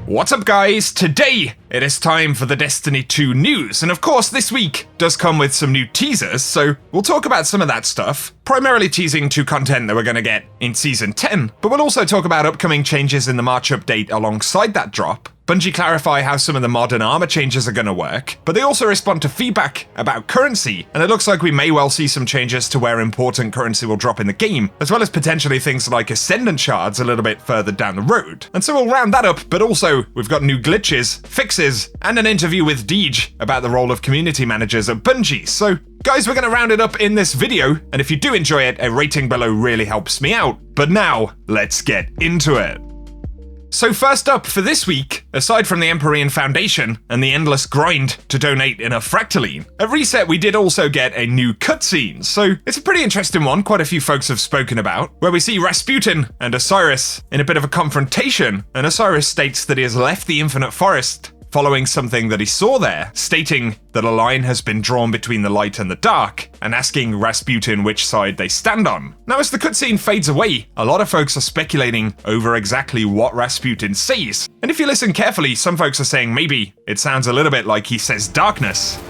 What's up guys? Today it is time for the Destiny 2 news, and of course this week does come with some new teasers, so we'll talk about some of that stuff, primarily teasing to content that we're going to get in Season 10, but we'll also talk about upcoming changes in the March update alongside that drop. Bungie clarify how some of the mod and armor changes are going to work, but they also respond to feedback about currency, and it looks like we may well see some changes to where important currency will drop in the game, as well as potentially things like Ascendant Shards a little bit further down the road. And so we'll round that up, but also we've got new glitches, fixes, and an interview with Tease about the role of community managers at Bungie. So guys, we're going to round it up in this video, and if you do enjoy it, a rating below really helps me out. But now, let's get into it. So first up for this week, aside from the Empyrean Foundation and the endless grind to donate enough Fractaline, at Reset we did also get a new cutscene, so it's a pretty interesting one quite a few folks have spoken about, where we see Rasputin and Osiris in a bit of a confrontation, and Osiris states that he has left the Infinite Forest following something that he saw there, stating that a line has been drawn between the light and the dark, and asking Rasputin which side they stand on. Now as the cutscene fades away, a lot of folks are speculating over exactly what Rasputin says, and if you listen carefully, some folks are saying maybe it sounds a little bit like he says darkness.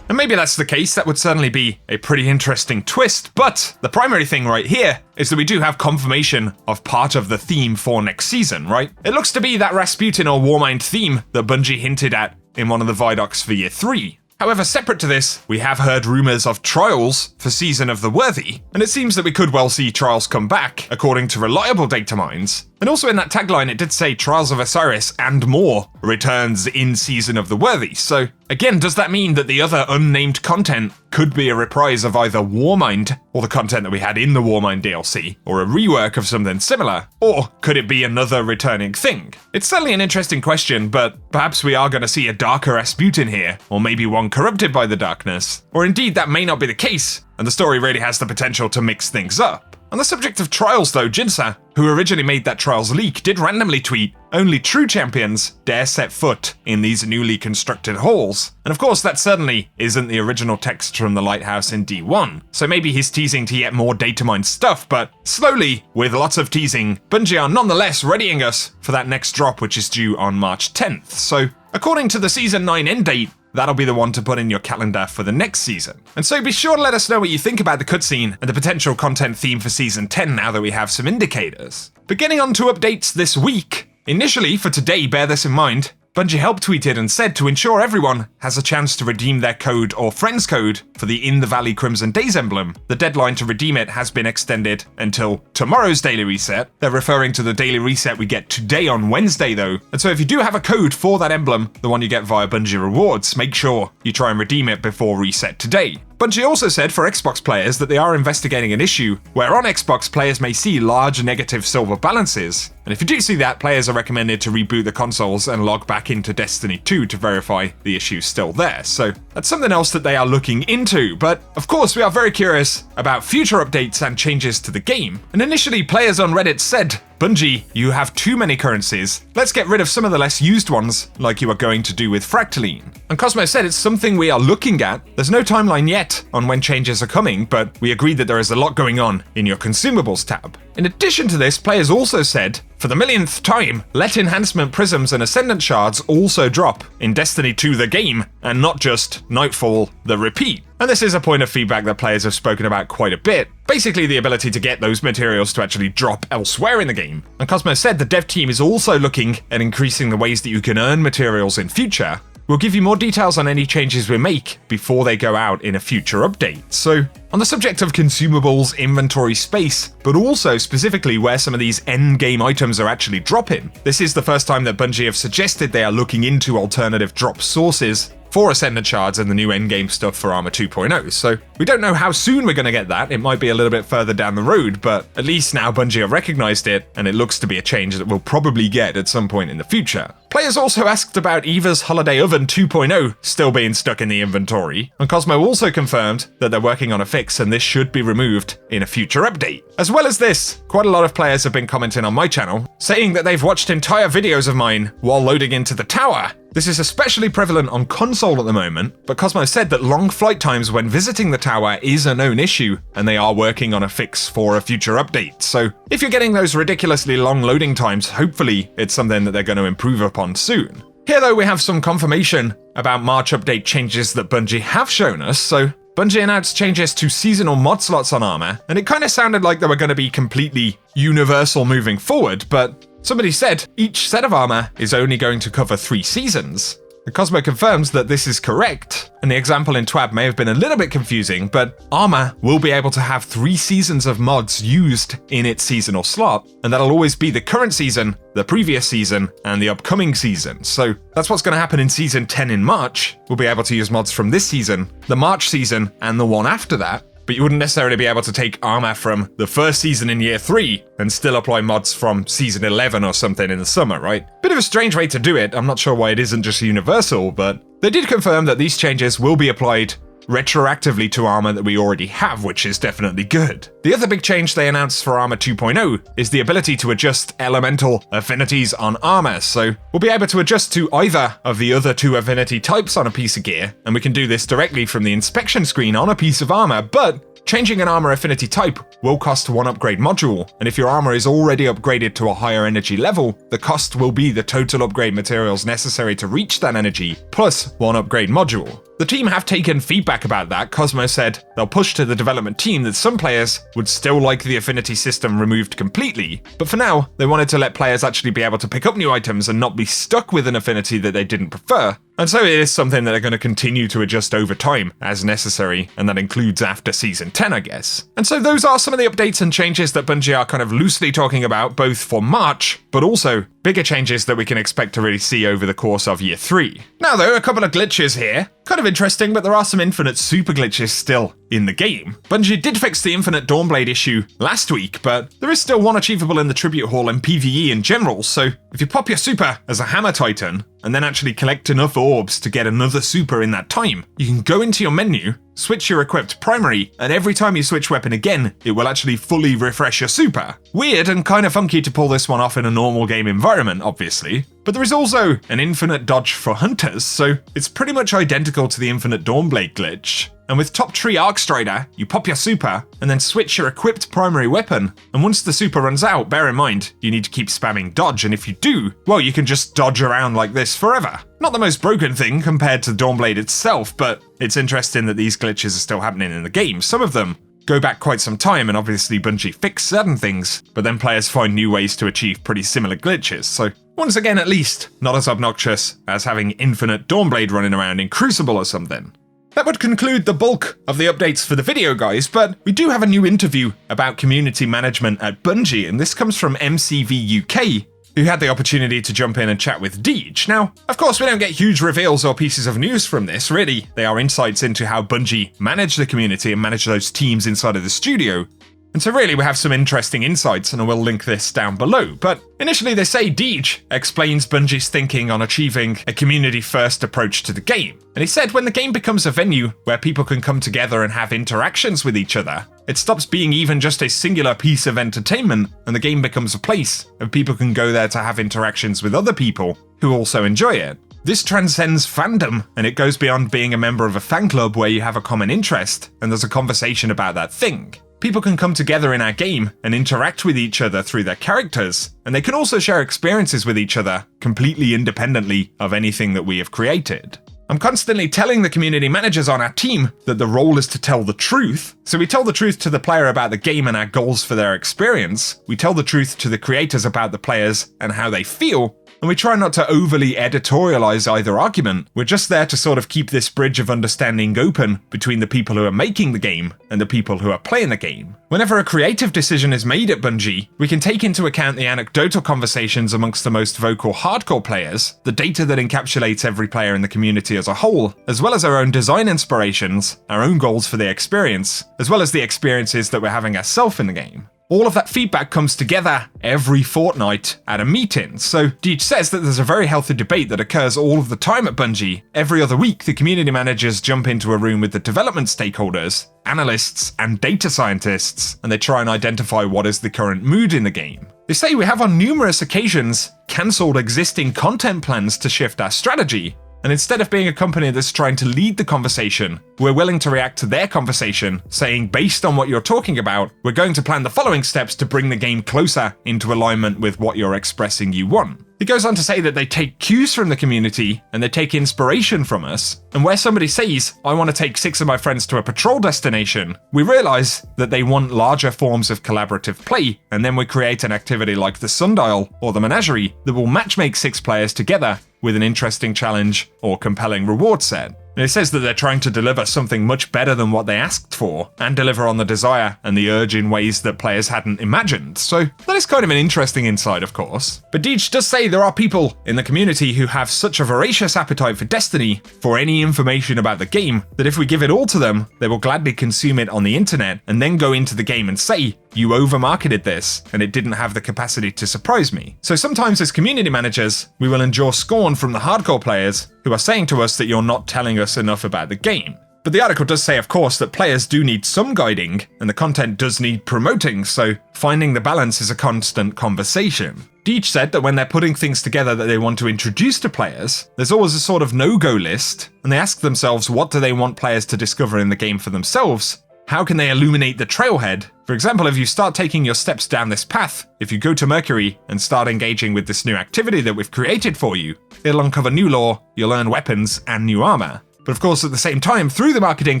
And maybe that's the case, that would certainly be a pretty interesting twist, but the primary thing right here is that we do have confirmation of part of the theme for next season, right? It looks to be that Rasputin or Warmind theme that Bungie hinted at in one of the Vidocs for Year 3. However, separate to this, we have heard rumours of Trials for Season of the Worthy, and it seems that we could well see Trials come back, according to reliable data mines. And also in that tagline, it did say Trials of Osiris and more returns in Season of the Worthy. So again, does that mean that the other unnamed content could be a reprise of either Warmind, or the content that we had in the Warmind DLC, or a rework of something similar? Or could it be another returning thing? It's certainly an interesting question, but perhaps we are going to see a darker Rasputin here, or maybe one corrupted by the darkness. Or indeed, that may not be the case, and the story really has the potential to mix things up. On the subject of Trials though, Jinsa, who originally made that Trials leak, did randomly tweet, "Only true champions dare set foot in these newly constructed halls." And of course that certainly isn't the original text from the Lighthouse in D1, so maybe he's teasing to yet more data mine stuff, but slowly, with lots of teasing, Bungie are nonetheless readying us for that next drop which is due on March 10th. So according to the Season 9 end date, that'll be the one to put in your calendar for the next season. And so be sure to let us know what you think about the cutscene and the potential content theme for Season 10 now that we have some indicators. But getting on to updates this week, initially for today, bear this in mind, Bungie help tweeted and said to ensure everyone has a chance to redeem their code or friend's code for the In the Valley Crimson Days emblem. The deadline to redeem it has been extended until tomorrow's daily reset. They're referring to the daily reset we get today on Wednesday though. And so if you do have a code for that emblem, the one you get via Bungie Rewards, make sure you try and redeem it before reset today. Bungie also said for Xbox players that they are investigating an issue where on Xbox players may see large negative silver balances. And if you do see that, players are recommended to reboot the consoles and log back into Destiny 2 to verify the issue's still there. So that's something else that they are looking into. But of course, we are very curious about future updates and changes to the game. And initially, players on Reddit said, "Bungie, you have too many currencies. Let's get rid of some of the less used ones, like you are going to do with Fractaline." And Cosmo said it's something we are looking at. There's no timeline yet on when changes are coming, but we agreed that there is a lot going on in your consumables tab. In addition to this, players also said, for the millionth time, let enhancement prisms and ascendant shards also drop in Destiny 2 the game, and not just Nightfall the repeat. And this is a point of feedback that players have spoken about quite a bit. Basically the ability to get those materials to actually drop elsewhere in the game. And Cosmo said the dev team is also looking at increasing the ways that you can earn materials in future. We'll give you more details on any changes we make before they go out in a future update. So, on the subject of consumables, inventory space, but also specifically where some of these endgame items are actually dropping, this is the first time that Bungie have suggested they are looking into alternative drop sources for Ascendant Shards and the new endgame stuff for Armor 2.0, so we don't know how soon we're going to get that. It might be a little bit further down the road, but at least now Bungie have recognized it, and it looks to be a change that we'll probably get at some point in the future. Players also asked about Eva's Holiday Oven 2.0 still being stuck in the inventory, and Cosmo also confirmed that they're working on a fix and this should be removed in a future update. As well as this, quite a lot of players have been commenting on my channel, saying that they've watched entire videos of mine while loading into the tower. This is especially prevalent on console at the moment, but Cosmo said that long flight times when visiting the tower is a known issue, and they are working on a fix for a future update. So if you're getting those ridiculously long loading times, hopefully it's something that they're going to improve upon soon. Here though, we have some confirmation about March update changes that Bungie have shown us. So Bungie announced changes to seasonal mod slots on armor, and it kind of sounded like they were going to be completely universal moving forward, but somebody said each set of armor is only going to cover 3 seasons. And Cosmo confirms that this is correct, and the example in TWAB may have been a little bit confusing, but armor will be able to have 3 seasons of mods used in its seasonal slot, and that'll always be the current season, the previous season, and the upcoming season. So that's what's going to happen in Season 10 in March. We'll be able to use mods from this season, the March season, and the one after that, but you wouldn't necessarily be able to take armor from the first season in year 3 and still apply mods from season 11 or something in the summer, right? Bit of a strange way to do it. I'm not sure why it isn't just universal, but they did confirm that these changes will be applied retroactively to armor that we already have, which is definitely good. The other big change they announced for Armor 2.0 is the ability to adjust elemental affinities on armor, so we'll be able to adjust to either of the other 2 affinity types on a piece of gear, and we can do this directly from the inspection screen on a piece of armor, but changing an armor affinity type will cost 1 upgrade module, and if your armor is already upgraded to a higher energy level, the cost will be the total upgrade materials necessary to reach that energy, plus 1 upgrade module. The team have taken feedback about that. Cosmo said they'll push to the development team that some players would still like the affinity system removed completely, but for now, they wanted to let players actually be able to pick up new items and not be stuck with an affinity that they didn't prefer. And so it is something that they're going to continue to adjust over time as necessary, and that includes after Season 10, I guess. And so those are some of the updates and changes that Bungie are kind of loosely talking about, both for March, but also bigger changes that we can expect to really see over the course of Year 3. Now though, a couple of glitches here. Kind of interesting, but there are some infinite super glitches still in the game. Bungie did fix the infinite Dawnblade issue last week, but there is still one achievable in the Tribute Hall and PvE in general, so if you pop your super as a Hammer Titan, and then actually collect enough orbs to get another super in that time, you can go into your menu, switch your equipped primary, and every time you switch weapon again, it will actually fully refresh your super. Weird and kind of funky to pull this one off in a normal game environment, obviously, but there is also an infinite dodge for hunters, so it's pretty much identical to the infinite Dawnblade glitch. And with Top Tree Arcstrider, you pop your super, and then switch your equipped primary weapon, and once the super runs out, bear in mind, you need to keep spamming dodge, and if you do, well, you can just dodge around like this forever. Not the most broken thing compared to Dawnblade itself, but it's interesting that these glitches are still happening in the game. Some of them go back quite some time, and obviously Bungie fixed certain things, but then players find new ways to achieve pretty similar glitches, so once again, at least, not as obnoxious as having infinite Dawnblade running around in Crucible or something. That would conclude the bulk of the updates for the video, guys, but we do have a new interview about community management at Bungie, and this comes from MCV UK, who had the opportunity to jump in and chat with Tease. Now, of course, we don't get huge reveals or pieces of news from this, really. They are insights into how Bungie manage the community and manage those teams inside of the studio. And so really we have some interesting insights, and I will link this down below. But initially they say Tease explains Bungie's thinking on achieving a community-first approach to the game. And he said when the game becomes a venue where people can come together and have interactions with each other, it stops being even just a singular piece of entertainment, and the game becomes a place where people can go there to have interactions with other people who also enjoy it. This transcends fandom, and it goes beyond being a member of a fan club where you have a common interest, and there's a conversation about that thing. People can come together in our game and interact with each other through their characters, and they can also share experiences with each other completely independently of anything that we have created. I'm constantly telling the community managers on our team that the role is to tell the truth, so we tell the truth to the player about the game and our goals for their experience, we tell the truth to the creators about the players and how they feel, and we try not to overly editorialize either argument. We're just there to sort of keep this bridge of understanding open between the people who are making the game and the people who are playing the game. Whenever a creative decision is made at Bungie, we can take into account the anecdotal conversations amongst the most vocal hardcore players, the data that encapsulates every player in the community as a whole, as well as our own design inspirations, our own goals for the experience, as well as the experiences that we're having ourselves in the game. All of that feedback comes together every fortnight at a meeting, so Tease says that there's a very healthy debate that occurs all of the time at Bungie. Every other week, the community managers jump into a room with the development stakeholders, analysts, and data scientists, and they try and identify what is the current mood in the game. They say we have on numerous occasions cancelled existing content plans to shift our strategy, and instead of being a company that's trying to lead the conversation, we're willing to react to their conversation, saying based on what you're talking about, we're going to plan the following steps to bring the game closer into alignment with what you're expressing you want. He goes on to say that they take cues from the community and they take inspiration from us, and where somebody says, I want to take 6 of my friends to a patrol destination, we realize that they want larger forms of collaborative play, and then we create an activity like the Sundial or the Menagerie that will matchmake 6 players together with an interesting challenge or compelling reward set. And it says that they're trying to deliver something much better than what they asked for, and deliver on the desire and the urge in ways that players hadn't imagined. So that is kind of an interesting insight, of course. But Deej does say there are people in the community who have such a voracious appetite for Destiny, for any information about the game, that if we give it all to them, they will gladly consume it on the internet and then go into the game and say, you over-marketed this, and it didn't have the capacity to surprise me. So sometimes as community managers, we will endure scorn from the hardcore players who are saying to us that you're not telling us enough about the game. But the article does say, of course, that players do need some guiding, and the content does need promoting, so finding the balance is a constant conversation. Deej said that when they're putting things together that they want to introduce to players, there's always a sort of no-go list, and they ask themselves what do they want players to discover in the game for themselves. How can they illuminate the trailhead? For example, if you start taking your steps down this path, if you go to Mercury and start engaging with this new activity that we've created for you, it'll uncover new lore, you'll earn weapons and new armor. But of course, at the same time, through the marketing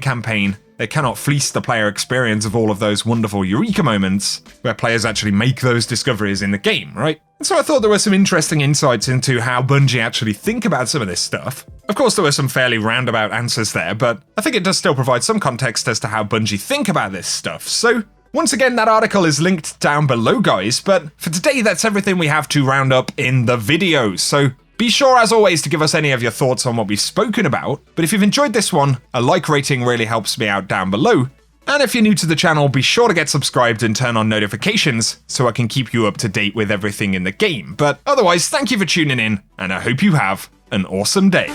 campaign, they cannot fleece the player experience of all of those wonderful eureka moments where players actually make those discoveries in the game, right? And so I thought there were some interesting insights into how Bungie actually think about some of this stuff. Of course, there were some fairly roundabout answers there, but I think it does still provide some context as to how Bungie think about this stuff. So once again, that article is linked down below, guys, but for today, that's everything we have to round up in the video. So be sure, as always, to give us any of your thoughts on what we've spoken about, but if you've enjoyed this one, a like rating really helps me out down below. And if you're new to the channel, be sure to get subscribed and turn on notifications so I can keep you up to date with everything in the game. But otherwise, thank you for tuning in, and I hope you have an awesome day.